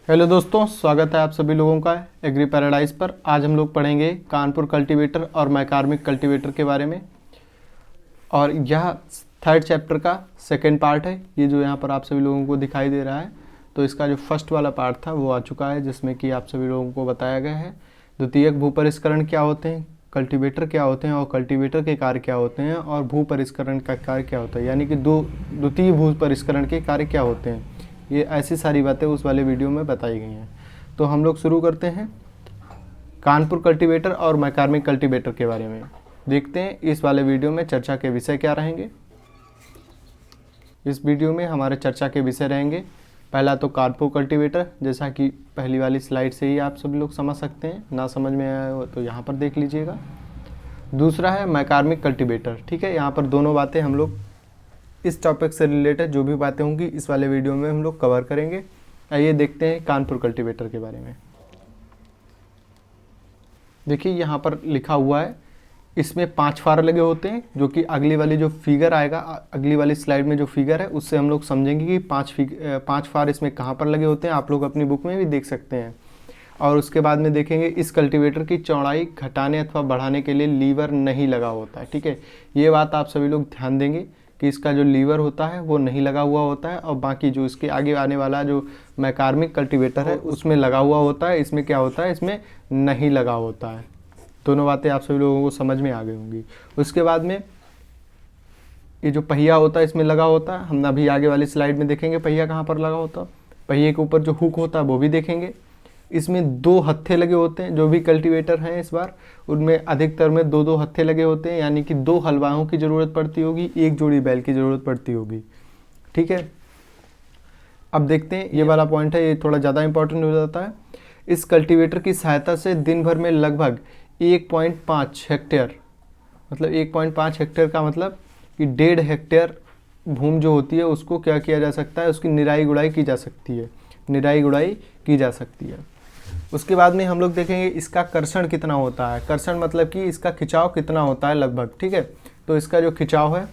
Hello दोस्तों, स्वागत है आप सभी लोगों का एग्री पैराडाइज पर। आज हम लोग पढ़ेंगे कानपुर कल्टीवेटर और मैकार्मिक कल्टीवेटर के बारे में। और यह थर्ड चैप्टर का सेकंड पार्ट है। ये जो यहाँ पर आप सभी लोगों को दिखाई दे रहा है, तो इसका जो फर्स्ट वाला पार्ट था वो आ चुका है, जिसमें कि आप सभी लोगों को बताया गया है द्वितीयक भू परिष्करण क्या होते हैं, कल्टीवेटर क्या होते हैं और कल्टीवेटर के कार्य क्या होते हैं, और भू परिष्करण का कार्य क्या होता है, यानी कि द्वितीय भू परिष्करण के कार्य क्या होते हैं। ये ऐसी सारी बातें उस वाले वीडियो में बताई गई हैं। तो हम लोग शुरू करते हैं कानपुर कल्टीवेटर और मैकार्मिक कल्टीवेटर के बारे में। देखते हैं इस वाले वीडियो में चर्चा के विषय क्या रहेंगे। इस वीडियो में हमारे चर्चा के विषय रहेंगे, पहला तो कानपुर कल्टीवेटर, जैसा कि पहली वाली स्लाइड से ही आप सभी लोग समझ सकते हैं। ना समझ में आया हो तो यहाँ पर देख लीजिएगा। दूसरा है मैकार्मिक कल्टीवेटर। ठीक है, यहाँ पर दोनों बातें हम लोग इस टॉपिक से रिलेटेड जो भी बातें होंगी इस वाले वीडियो में हम लोग कवर करेंगे। आइए देखते हैं कानपुर कल्टीवेटर के बारे में। देखिए यहाँ पर लिखा हुआ है, इसमें 5 फार लगे होते हैं, जो कि अगली वाली जो फिगर आएगा, अगली वाली स्लाइड में जो फिगर है उससे हम लोग समझेंगे कि 5 फार इसमें कहाँ पर लगे होते हैं। आप लोग अपनी बुक में भी देख सकते हैं। और उसके बाद में देखेंगे इस कल्टीवेटर की चौड़ाई घटाने अथवा बढ़ाने के लिए लीवर नहीं लगा होता है। ठीक है, ये बात आप सभी लोग ध्यान देंगे कि इसका जो लीवर होता है वो नहीं लगा हुआ होता है, और बाकी जो इसके आगे आने वाला जो मैकार्मिक कल्टीवेटर है उसमें लगा हुआ होता है। इसमें क्या होता है, इसमें नहीं लगा होता है। दोनों बातें आप सभी लोगों को समझ में आ गई होंगी। उसके बाद में ये जो पहिया होता है इसमें लगा होता है, हम अभी आगे वाली स्लाइड में देखेंगे पहिया कहाँ पर लगा होता है। पहिए के ऊपर जो हुक होता है वो भी देखेंगे। इसमें 2 हत्थे लगे होते हैं, जो भी कल्टीवेटर हैं इस बार उनमें अधिकतर में 2-2 हत्थे लगे होते हैं, यानी कि 2 हलवाओं की ज़रूरत पड़ती होगी, 1 जोड़ी बैल की ज़रूरत पड़ती होगी। ठीक है, अब देखते हैं ये वाला पॉइंट है, ये थोड़ा ज़्यादा इंपॉर्टेंट हो जाता है। इस कल्टीवेटर की सहायता से दिन भर में लगभग 1.5 हेक्टेयर, मतलब 1.5 हेक्टेयर का मतलब कि 1.5 हेक्टेयर भूमि जो होती है उसको क्या किया जा सकता है, उसकी निराई गुड़ाई की जा सकती है, निराई गुड़ाई की जा सकती है। उसके बाद में हम लोग देखेंगे इसका कर्षण कितना होता है। कर्षण मतलब कि इसका खिंचाव कितना होता है लगभग। ठीक है, तो इसका जो खिंचाव है,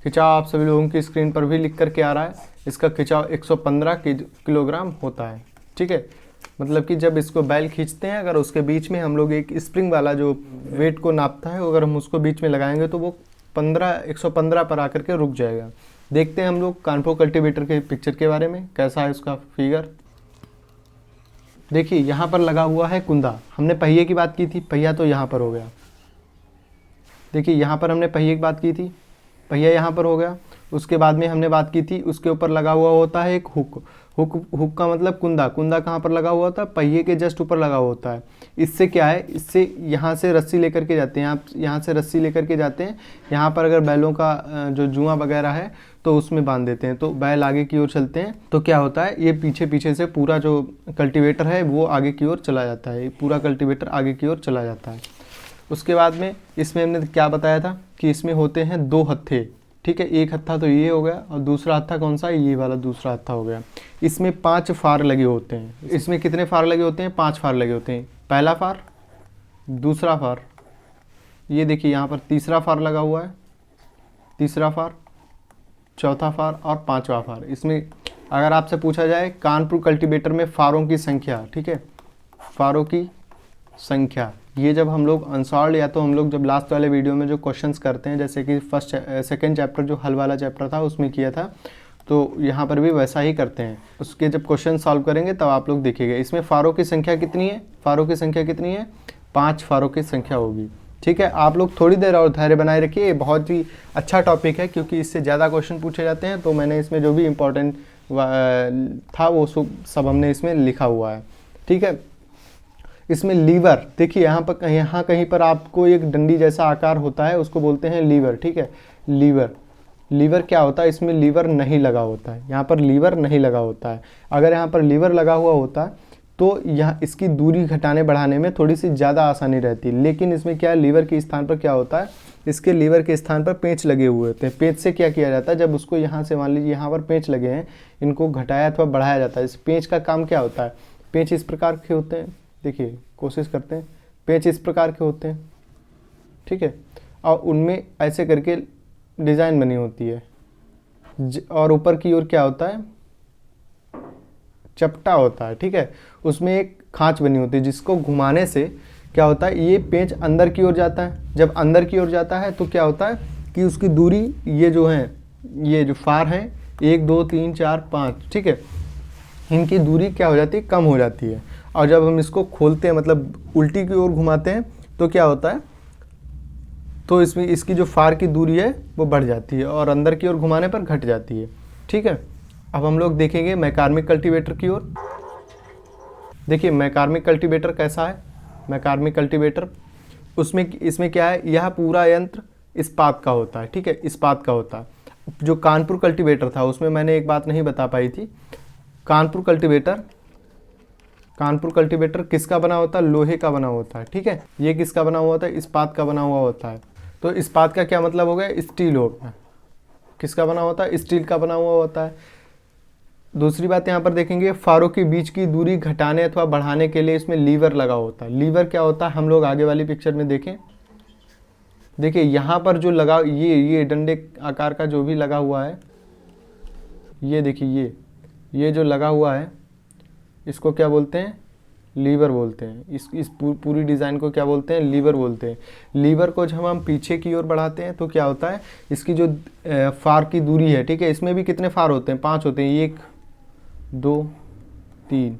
खिंचाव आप सभी लोगों की स्क्रीन पर भी लिख करके आ रहा है। इसका खिंचाव 115 किलोग्राम होता है। ठीक है, मतलब कि जब इसको बैल खींचते हैं, अगर उसके बीच में हम लोग एक स्प्रिंग वाला जो वेट को नापता है, अगर हम उसको बीच में लगाएंगे तो वो 115 पर आकर के रुक जाएगा। देखते हैं हम लोग कानपुर कल्टीवेटर के पिक्चर के बारे में, कैसा है उसका फिगर। देखिए यहाँ पर लगा हुआ है कुंदा। हमने पहिए की बात की थी, पहिया तो यहाँ पर हो गया। देखिए यहाँ पर हमने पहिए की बात की थी, पहिया यहाँ पर हो गया। उसके बाद में हमने बात की थी उसके ऊपर लगा हुआ होता है एक हुक। हुक का मतलब कुंदा। कुंदा कहाँ पर लगा हुआ होता है, पहिए के जस्ट ऊपर लगा हुआ होता है। इससे क्या है, इससे यहाँ से रस्सी लेकर के जाते हैं, आप यहाँ से रस्सी लेकर के जाते हैं। यहाँ पर अगर बैलों का जो जुआ वगैरह है तो उसमें बांध देते हैं, तो बैल आगे की ओर चलते हैं, तो क्या होता है ये पीछे पीछे से पूरा जो कल्टीवेटर है वो आगे की ओर चला जाता है, पूरा कल्टीवेटर आगे की ओर चला जाता है। उसके बाद में इसमें हमने क्या बताया था कि इसमें होते हैं 2 हत्थे। ठीक है, एक हत्था तो ये हो गया, और दूसरा हत्था कौन सा है, ये वाला दूसरा हत्था हो गया। इसमें 5 फार लगे होते हैं। इसमें कितने फार लगे होते हैं, 5 फार लगे होते हैं। पहला फार, दूसरा फार, ये देखिए यहाँ पर तीसरा फार लगा हुआ है, तीसरा फार, चौथा फार और 5वां फार। इसमें अगर आपसे पूछा जाए कानपुर कल्टीवेटर में फारों की संख्या, ठीक है, फारों की संख्या, ये जब हम लोग अनसॉल्व या तो हम लोग जब लास्ट वाले वीडियो में जो क्वेश्चंस करते हैं, जैसे कि सेकंड चैप्टर जो हल वाला चैप्टर था उसमें किया था, तो यहाँ पर भी वैसा ही करते हैं। उसके जब क्वेश्चन सॉल्व करेंगे तब आप लोग देखिएगा। इसमें फारों की संख्या कितनी है, फारों की संख्या कितनी है, 5 फारों की संख्या होगी। ठीक है, आप लोग थोड़ी देर और धैर्य बनाए रखिए। ये बहुत ही अच्छा टॉपिक है, क्योंकि इससे ज़्यादा क्वेश्चन पूछे जाते हैं, तो मैंने इसमें जो भी इम्पोर्टेंट था वो सब हमने इसमें लिखा हुआ है। ठीक है, इसमें लीवर देखिए, यहाँ कहीं पर आपको एक डंडी जैसा आकार होता है, उसको बोलते हैं लीवर। ठीक है, लीवर, लीवर क्या होता है, इसमें लीवर नहीं लगा होता है, यहाँ पर लीवर नहीं लगा होता है। अगर यहाँ पर लीवर लगा हुआ होता है तो यहाँ इसकी दूरी घटाने बढ़ाने में थोड़ी सी ज़्यादा आसानी रहती है। लेकिन इसमें क्या है, लीवर के स्थान पर क्या होता है, इसके लीवर के स्थान पर पेंच लगे हुए होते हैं। पेंच से क्या किया जाता है, जब उसको यहाँ से मान लीजिए यहाँ पर पेंच लगे हैं, इनको घटाया अथवा बढ़ाया जाता है। इस पेंच का काम क्या होता है, पेंच इस प्रकार के होते हैं, देखिए कोशिश करते हैं, पेंच इस प्रकार के होते हैं। ठीक है, और उनमें ऐसे करके डिज़ाइन बनी होती है, और ऊपर की ओर क्या होता है, चपटा होता है, ठीक है। उसमें एक खांच बनी होती है जिसको घुमाने से क्या होता है, ये पेंच अंदर की ओर जाता है। जब अंदर की ओर जाता है तो क्या होता है कि उसकी दूरी, ये जो है, ये जो फार है 1 2 3 4 5, ठीक है, इनकी दूरी क्या हो जाती है, कम हो जाती है। और जब हम इसको खोलते हैं, मतलब उल्टी की ओर घुमाते हैं, तो क्या होता है, तो इसमें इसकी जो फार की दूरी है वो बढ़ जाती है और अंदर की ओर घुमाने पर घट जाती है, ठीक है। अब हम लोग देखेंगे मैकार्मिक कल्टीवेटर की ओर। देखिए मैकार्मिक कल्टीवेटर कैसा है। मैकार्मिक कल्टीवेटर, उसमें इसमें क्या है, यह पूरा यंत्र इस्पात का होता है, ठीक है, इस्पात का होता है। जो कानपुर कल्टीवेटर था उसमें मैंने एक बात नहीं बता पाई थी। कानपुर कल्टीवेटर किसका बना होता है, लोहे का बना होता है, ठीक है। ये किसका बना हुआ होता है, इस्पात का बना हुआ होता है। तो इस्पात का क्या मतलब हो गया, स्टील हो गया। किसका बना होता है, स्टील का बना हुआ होता है। दूसरी बात यहाँ पर देखेंगे, फारों के बीच की दूरी घटाने अथवा बढ़ाने के लिए इसमें लीवर लगा होता है। लीवर क्या होता है, हम लोग आगे वाली पिक्चर में देखें। देखिए यहाँ पर जो लगा, ये डंडे आकार का जो भी लगा हुआ है, ये देखिए ये जो लगा हुआ है, इसको क्या बोलते हैं, लीवर बोलते हैं। इस पूरी डिज़ाइन को क्या बोलते हैं, लीवर बोलते हैं। लीवर को जब हम पीछे की ओर बढ़ाते हैं तो क्या होता है, इसकी जो फार की दूरी है, ठीक है, इसमें भी कितने फार होते हैं, 5 होते हैं, 1 2 3,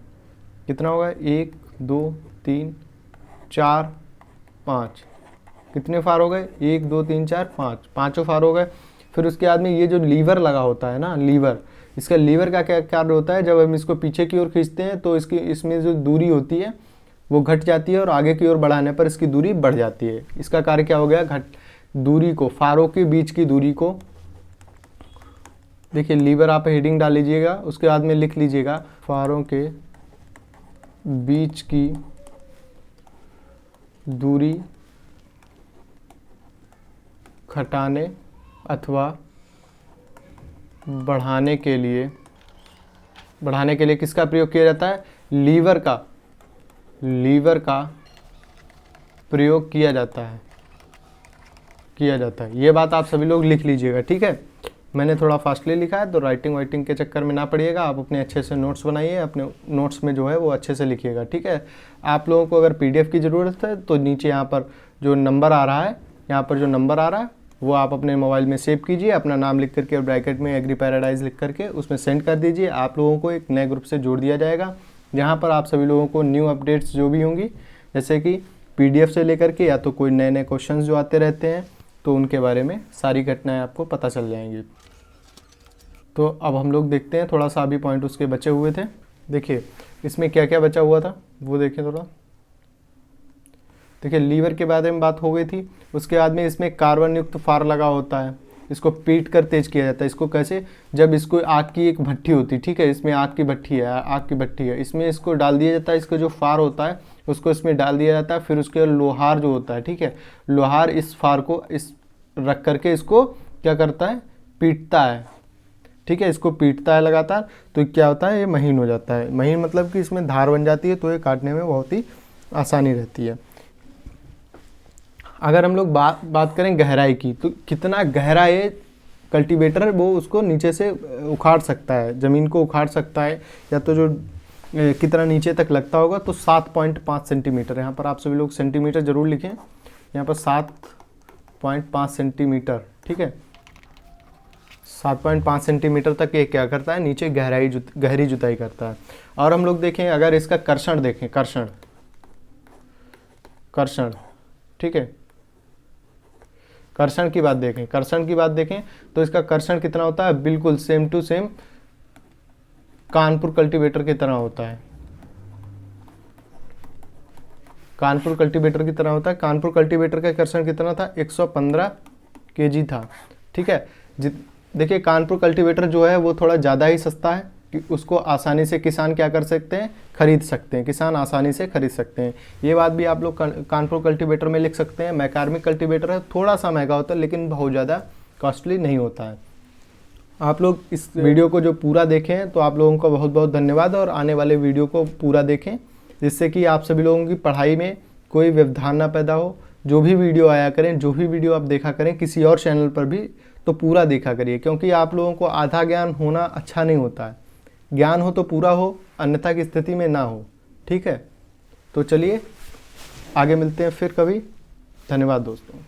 कितना होगा, 1 2 3 4 5, कितने फार हो गए, 1 2 3 4 5, पाँचों फार हो गए। फिर उसके बाद में ये जो लीवर लगा होता है ना, लीवर, इसका लीवर का क्या कार्य होता है, जब हम इसको पीछे की ओर खींचते हैं तो इसमें जो दूरी होती है वो घट जाती है और आगे की ओर बढ़ाने पर इसकी दूरी बढ़ जाती है। इसका कार्य क्या हो गया, दूरी को, फारों के बीच की दूरी को, देखिए लीवर आप हेडिंग डाल लीजिएगा, उसके बाद में लिख लीजिएगा फारों के बीच की दूरी घटाने अथवा बढ़ाने के लिए किसका प्रयोग किया जाता है, लीवर का प्रयोग किया जाता है। ये बात आप सभी लोग लिख लीजिएगा, ठीक है। मैंने थोड़ा फास्टली लिखा है तो राइटिंग के चक्कर में ना पड़िएगा, आप अपने अच्छे से नोट्स बनाइए, अपने नोट्स में जो है वो अच्छे से लिखिएगा, ठीक है। आप लोगों को अगर PDF की ज़रूरत है तो नीचे यहाँ पर जो नंबर आ रहा है, वो आप अपने मोबाइल में सेव कीजिए, अपना नाम लिख करके और ब्रैकेट में एग्री पैराडाइज लिख करके उसमें सेंड कर दीजिए। आप लोगों को एक नए ग्रुप से जोड़ दिया जाएगा, जहाँ पर आप सभी लोगों को न्यू अपडेट्स जो भी होंगी, जैसे कि PDF से लेकर के या तो कोई नए क्वेश्चंस जो आते रहते हैं तो उनके बारे में सारी घटनाएं आपको पता चल जाएंगी। तो अब हम लोग देखते हैं, थोड़ा सा अभी पॉइंट उसके बचे हुए थे। देखिए इसमें क्या क्या बचा हुआ था वो देखें थोड़ा। देखिए लीवर के बारे में बात हो गई थी। उसके बाद में इसमें कार्बन युक्त फार लगा होता है, इसको पीट कर तेज किया जाता है। इसको कैसे, जब इसको आग की एक भट्टी होती है, ठीक है, इसमें आग की भट्टी है, इसमें इसको डाल दिया जाता है, इसका जो फार होता है उसको इसमें डाल दिया जाता है। फिर उसके लोहार जो होता है, ठीक है, लोहार इस फार को इस रख करके इसको क्या करता है, पीटता है, ठीक है, इसको पीटता है लगातार। तो क्या होता है, ये महीन हो जाता है। महीन मतलब कि इसमें धार बन जाती है, तो ये काटने में बहुत ही आसानी रहती है। अगर हम लोग बात करें गहराई की, तो कितना गहरा ये कल्टीवेटर वो उसको नीचे से उखाड़ सकता है, ज़मीन को उखाड़ सकता है, या तो जो कितना नीचे तक लगता होगा, तो 7.5 सेंटीमीटर। यहाँ पर आप सभी लोग सेंटीमीटर ज़रूर लिखें, यहाँ पर 7.5 सेंटीमीटर, ठीक है, 7.5 सेंटीमीटर तक ये क्या करता है, नीचे गहरी जुताई करता है। और हम लोग देखें, अगर इसका कर्षण देखें, कर्षण, ठीक है, कर्षण की बात देखें तो इसका कर्षण कितना होता है, बिल्कुल same to same Kanpur cultivator की तरह होता है। कानपुर कल्टीवेटर का कर्षण कितना था, 115 kg था, ठीक है। देखिए कानपुर कल्टीवेटर जो है वो थोड़ा ज़्यादा ही सस्ता है, कि उसको आसानी से किसान क्या कर सकते हैं, खरीद सकते हैं, किसान आसानी से खरीद सकते हैं। ये बात भी आप लोग कानपुर कल्टीवेटर में लिख सकते हैं। मैकार्मिक कल्टीवेटर है, थोड़ा सा महंगा होता है लेकिन बहुत ज़्यादा कॉस्टली नहीं होता है। आप लोग इस वीडियो को जो पूरा देखें तो आप लोगों का बहुत बहुत धन्यवाद, और आने वाले वीडियो को पूरा देखें, जिससे कि आप सभी लोगों की पढ़ाई में कोई व्यवधान ना पैदा हो। जो भी वीडियो आया करें, जो भी वीडियो आप देखा करें किसी और चैनल पर भी, तो पूरा देखा करिए, क्योंकि आप लोगों को आधा ज्ञान होना अच्छा नहीं होता है। ज्ञान हो तो पूरा हो, अन्यथा की स्थिति में ना हो। ठीक है, तो चलिए आगे मिलते हैं फिर कभी। धन्यवाद दोस्तों।